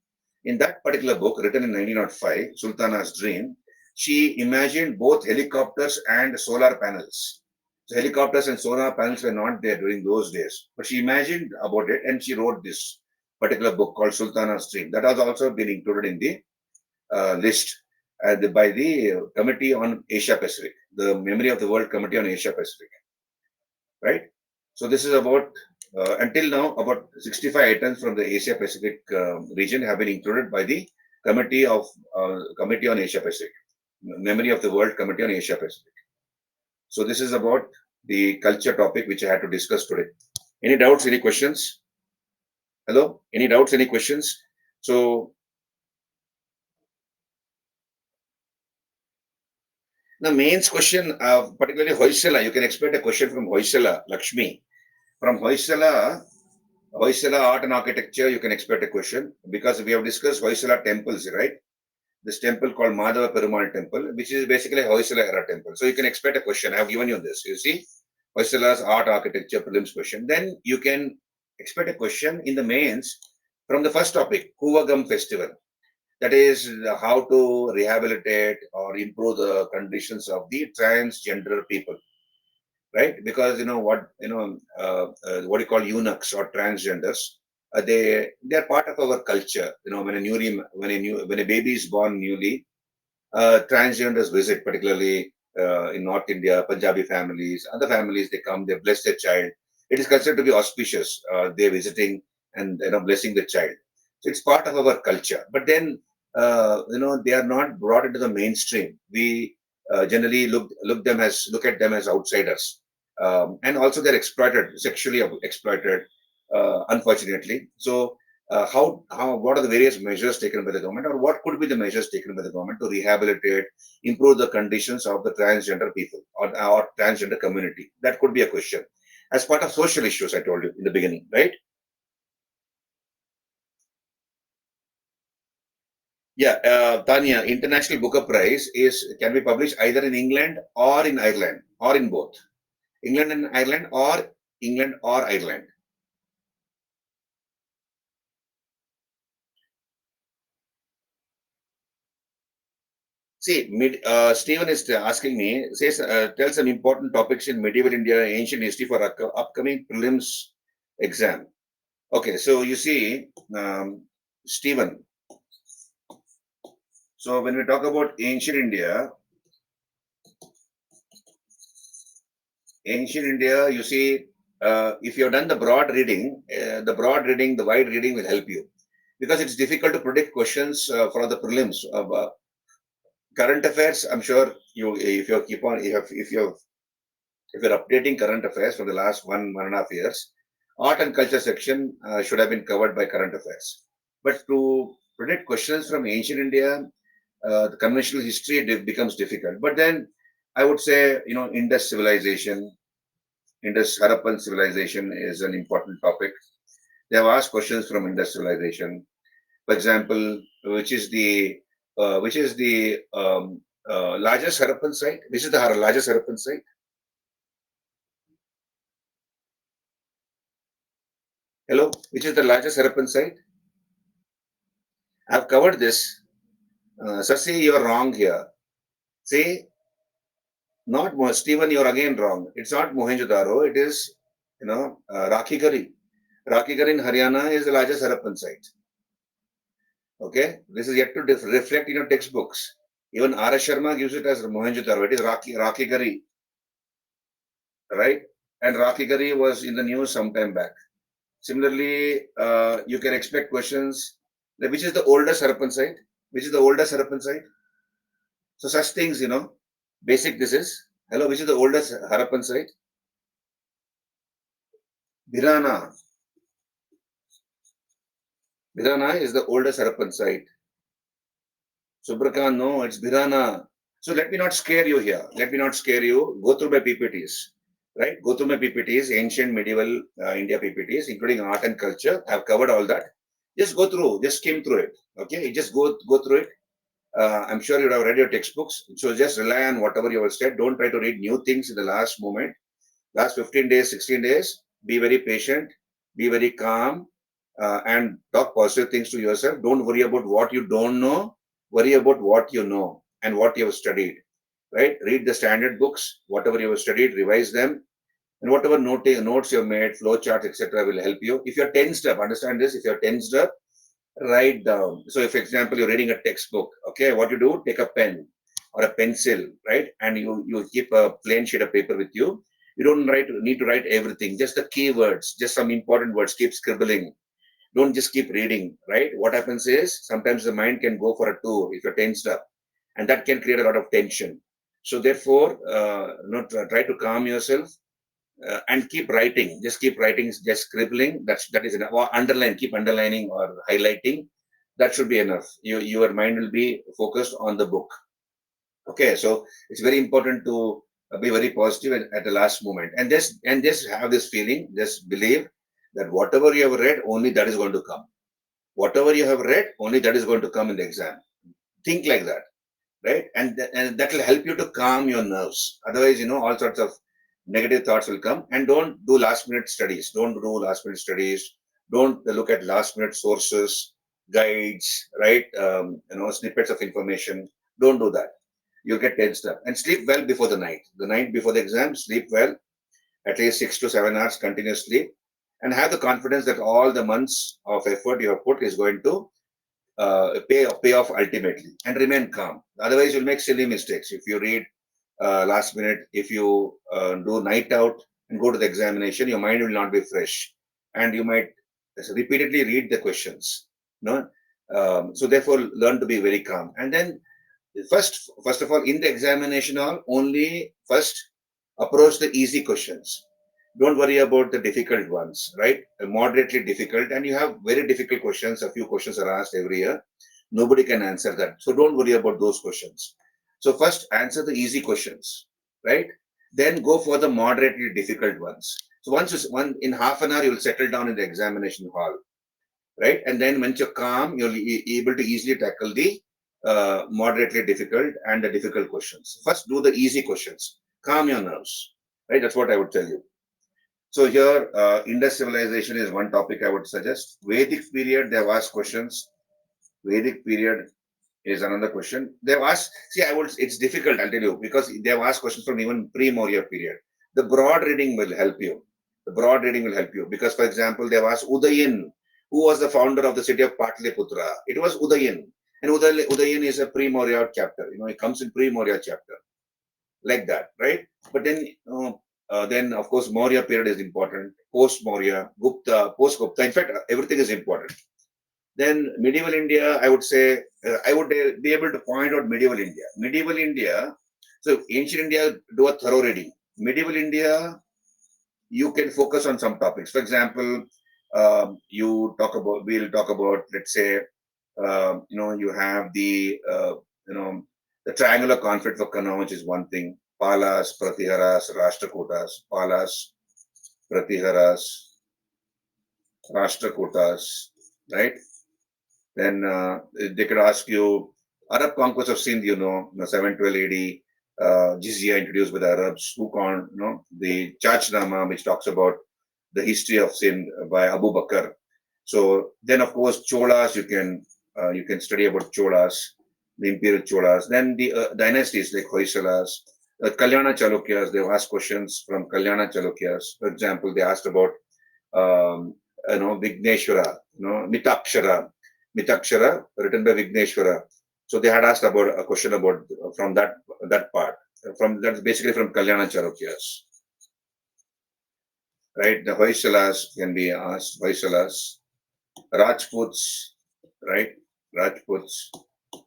In that particular book, written in 1905, Sultana's Dream, she imagined both helicopters and solar panels. So helicopters and solar panels were not there during those days, but she imagined about it and she wrote this particular book called Sultana's Dream. That has also been included in the list by the Committee on Asia Pacific, the Memory of the World Committee on Asia Pacific, right? So this is about until now about 65 items from the Asia Pacific region have been included by the Committee on Asia Pacific, Memory of the World Committee on Asia Pacific. So this is about the culture topic which I had to discuss today. Any doubts? Any questions? Hello? Any doubts? Any questions? So the mains question, particularly Hoysala, you can expect a question from Hoysala Lakshmi. From Hoysala Art and Architecture, you can expect a question because we have discussed Hoysala temples, right? This temple called Madhava Perumal Temple, which is basically Hoysala era temple. So you can expect a question. I have given you this. You see, Hoysala's art architecture prelims question. Then you can expect a question in the mains from the first topic, Kuvagam Festival. That is how to rehabilitate or improve the conditions of the transgender people, right? Because what you call eunuchs or transgenders, they are part of our culture. When a baby is born newly, transgenders visit, particularly in North India, Punjabi families, other families, they come, they bless their child. It is considered to be auspicious. They're visiting and blessing the child. So it's part of our culture. But then they are not brought into the mainstream. We generally look at them as outsiders, and also they're exploited, sexually exploited, unfortunately. So what are the various measures taken by the government, or what could be the measures taken by the government to rehabilitate, improve the conditions of the transgender people or transgender community? That could be a question as part of social issues, I told you in the beginning, right? Yeah, Tanya, International Booker Prize can be published either in England or in Ireland or in both England and Ireland, or England or Ireland. See, Stephen is asking me, tell some important topics in medieval India, ancient history for upcoming prelims exam. Okay, so you see, Stephen, so when we talk about ancient India, you see, if you have done the broad reading, the wide reading will help you, because it's difficult to predict questions for the prelims of current affairs. I'm sure if you're updating current affairs for the last 1.5 years, art and culture section should have been covered by current affairs. But to predict questions from ancient India, the conventional history, it becomes difficult. But then I would say, Indus civilization, Indus Harappan civilization is an important topic. They have asked questions from Indus civilization. For example, which is the largest Harappan site? Which is the largest Harappan site? Hello, which is the largest Harappan site? I've covered this. Sasi, you're wrong here. See, not Stephen, you're again wrong. It's not Mohenjo-daro. It is, Rakhigari. Rakhigari in Haryana is the largest Harappan site. Okay, this is yet to reflect in your textbooks. Even R.S. Sharma gives it as Mohenjo-daro. It is Rakhigari. right? And Rocky Curry was in the news some time back. Similarly, you can expect questions like which is the oldest Harappan site? Which is the oldest Harappan site? So such things, basic this is. Hello, which is the oldest Harappan site? Birana. Birana is the oldest Harappan site. Subrakan, no, it's Birana. So let me not scare you here. Let me not scare you. Go through my PPTs, right? Go through my PPTs, ancient medieval India PPTs, including art and culture. I've covered all that. Just go through, just skim through it. Okay, just go through it. I'm sure you have read your textbooks. So just rely on whatever you have said. Don't try to read new things in the last moment. Last 15 days, 16 days, be very patient, be very calm, and talk positive things to yourself. Don't worry about what you don't know. Worry about what you know and what you have studied, right? Read the standard books, whatever you have studied, revise them, and whatever notes you have made, flowcharts, etc., will help you. If you're tensed up, understand this, if you're tensed up, write down. So, if, for example, you're reading a textbook, okay, what you do, take a pen or a pencil, right? And you keep a plain sheet of paper with you. You don't need to write everything, just the keywords, just some important words. Keep scribbling. Don't just keep reading, right? What happens is sometimes the mind can go for a tour if you're tensed up, and that can create a lot of tension. So, therefore, try to calm yourself and keep writing. Just keep writing, just scribbling. That is enough. Or underline, keep underlining or highlighting. That should be enough. Your mind will be focused on the book. Okay, so it's very important to be very positive at the last moment, and just have this feeling. Just believe that whatever you have read, only that is going to come. Whatever you have read, only that is going to come in the exam. Think like that, right? And that will help you to calm your nerves. Otherwise, all sorts of negative thoughts will come. And don't do last minute studies. Don't do last minute studies. Don't look at last minute sources, guides, right? Snippets of information. Don't do that. You'll get tensed up. And sleep well before the night. The night before the exam, sleep well, at least 6 to 7 hours continuous sleep, and have the confidence that all the months of effort you have put is going to pay off ultimately, and remain calm. Otherwise, you'll make silly mistakes. If you read last minute, if you do night out and go to the examination, your mind will not be fresh, and you might repeatedly read the questions. No, so therefore, learn to be very calm. And then, first of all, in the examination hall, only first approach the easy questions. Don't worry about the difficult ones, right? Moderately difficult, and you have very difficult questions. A few questions are asked every year. Nobody can answer that. So don't worry about those questions. So first answer the easy questions, right? Then go for the moderately difficult ones. So in half an hour, you'll settle down in the examination hall, right? And then once you're calm, you'll be able to easily tackle the moderately difficult and the difficult questions. First, do the easy questions. Calm your nerves, right? That's what I would tell you. So here, Indus civilization is one topic I would suggest. Vedic period, they've asked questions. Vedic period is another question. They've asked, it's difficult, I'll tell you, because they've asked questions from even pre-Maurya period. The broad reading will help you. The broad reading will help you. Because, for example, they've asked Udayan, who was the founder of the city of Patliputra. It was Udayan. And Udayan is a pre-Maurya chapter. It comes in pre-Maurya chapter. Like that, right? But then of course, Maurya period is important. Post-Maurya, Gupta, post-Gupta. In fact, everything is important. Then medieval India, I would say, I would be able to point out medieval India. Medieval India, so ancient India, do a thorough reading. Medieval India, you can focus on some topics. For example, we'll talk about, let's say, you have the triangular conflict for Kannauj, which is one thing. Palas, Pratiharas, Rashtrakutas, Palas, Pratiharas, Rashtrakutas, right? Then they could ask you Arab conquest of Sindh, 712 AD, jizya introduced by the Arabs, the Chachnama, which talks about the history of Sindh by Abu Bakr. So then, of course, Cholas, you can study about Cholas, the imperial Cholas. Then the dynasties like Hoysalas, Kalyana Chalukyas, they've asked questions from Kalyana Chalukyas. For example, they asked about, Vigneshwara, Mitakshara, written by Vigneshwara. So they had asked about a question about from that part. That's basically from Kalyana Chalukyas. right? The Hoysalas can be asked, Hoysalas, Rajputs, right? Rajputs.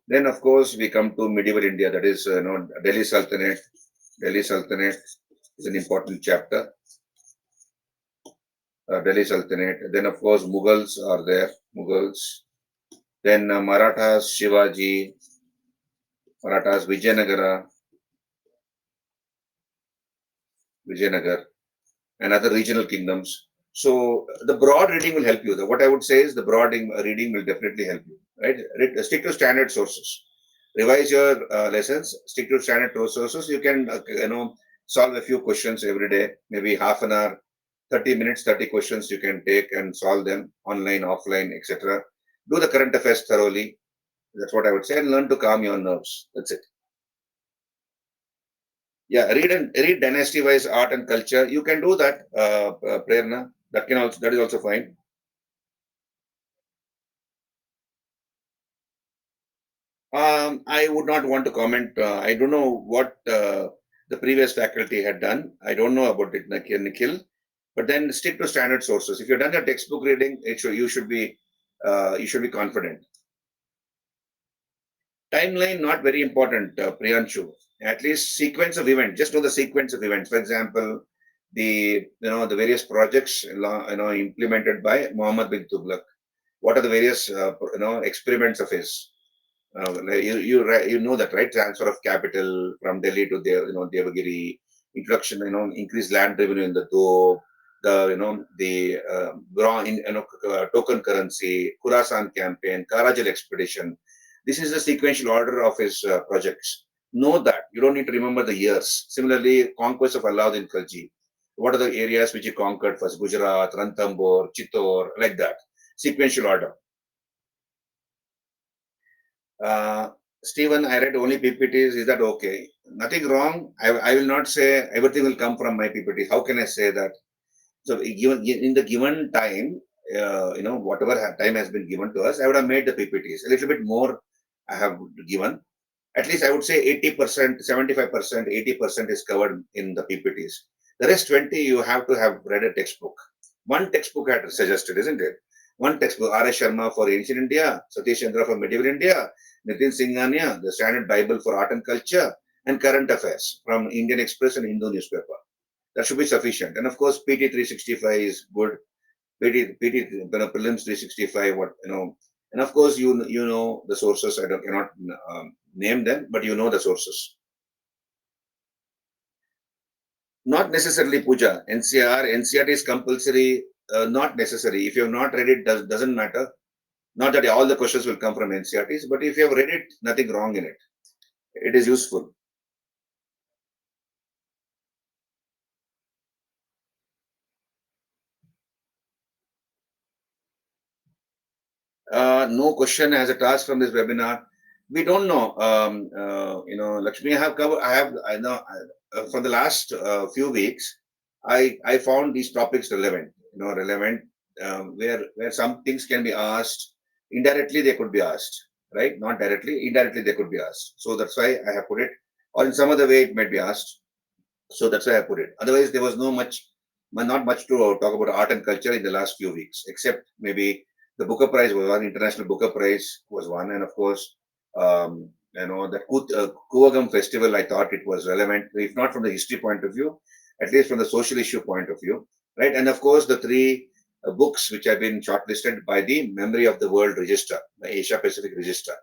Then, of course, we come to medieval India, that is, Delhi Sultanate. Delhi Sultanate is an important chapter. Delhi Sultanate. Then, of course, Mughals are there. Mughals. Then Marathas, Shivaji, Marathas, Vijayanagar, and other regional kingdoms. So the broad reading will help you. What I would say is the broad reading will definitely help you. Right? Stick to standard sources. Revise your lessons. Stick to standard sources. You can solve a few questions every day. Maybe half an hour, 30 minutes, 30 questions you can take and solve them online, offline, etc. Do the current affairs thoroughly. That's what I would say, and learn to calm your nerves. That's it. Yeah, read dynasty-wise art and culture. You can do that, Prerna. That is also fine. I would not want to comment. I don't know what the previous faculty had done. I don't know about it, Nikhil. But then stick to standard sources. If you've done a textbook reading, you should be confident. Timeline not very important, Priyanshu. At least sequence of events. Just know the sequence of events. For example, the various projects implemented by Muhammad bin Tughlaq. What are the various experiments of his? You know that, right? Transfer of capital from Delhi to Devagiri, introduction, increased land revenue in the Doab, token currency, Khurasan campaign, Karajal expedition. This is the sequential order of his projects. Know that. You don't need to remember the years. Similarly, conquest of Alauddin Khalji. What are the areas which he conquered first? Gujarat, Ranthambore, Chittor, like that. Sequential order. Stephen, I read only PPTs. Is that okay? Nothing wrong. I will not say everything will come from my PPT. How can I say that? So, in the given time, whatever time has been given to us, I would have made the PPTs. A little bit more I have given. At least I would say 80%, 75%, 80% is covered in the PPTs. The rest 20, you have to have read a textbook. One textbook I had suggested, isn't it? One textbook, R.S. Sharma for Ancient India, Satish Chandra for Medieval India, Nitin Singhania, the Standard Bible for Art and Culture, and Current Affairs from Indian Express and Hindu newspaper. That should be sufficient. And of course, PT 365 is good. PT prelims 365, and of course, you know the sources. I cannot name them, but you know the sources. Not necessarily puja. NCERT is compulsory. Not necessary. If you have not read it, doesn't matter. Not that all the questions will come from NCERTs, but if you have read it, nothing wrong in it. It is useful. No question as a task from this webinar. We don't know. Lakshmi, I know for the last few weeks, I found these topics relevant. Relevant where some things can be asked indirectly. They could be asked, right? Not directly, indirectly they could be asked. So that's why I have put it, or in some other way it might be asked. So that's why I put it. Otherwise, there was not much to talk about art and culture in the last few weeks, except maybe the Booker Prize was one, International Booker Prize was one, and of course, the Kuvagam Festival. I thought it was relevant, if not from the history point of view, at least from the social issue point of view, right? And of course, the three books which have been shortlisted by the Memory of the World Register, the Asia Pacific Register.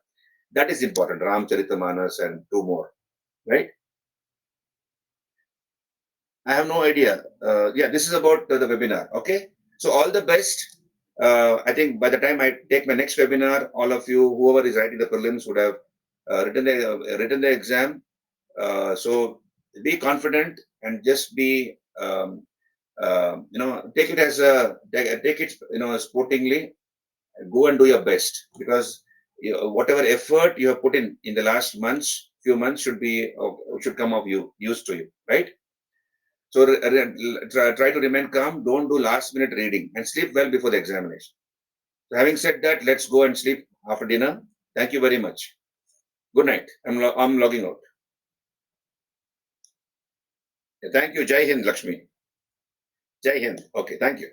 That is important. Ramcharitamanas and two more, right? I have no idea. Yeah, this is about the webinar. Okay. So all the best. I think by the time I take my next webinar, all of you, whoever is writing the prelims, would have written the exam. So be confident and just be, take it as take it, sportingly. Go and do your best, because whatever effort you have put in the last few months should come of use to you, right? So try to remain calm. Don't do last minute reading and sleep well before the examination. So having said that, let's go and sleep after dinner. Thank you very much. Good night. I'm logging out. Thank you. Jai Hind, Lakshmi. Jai Hind. Okay, thank you.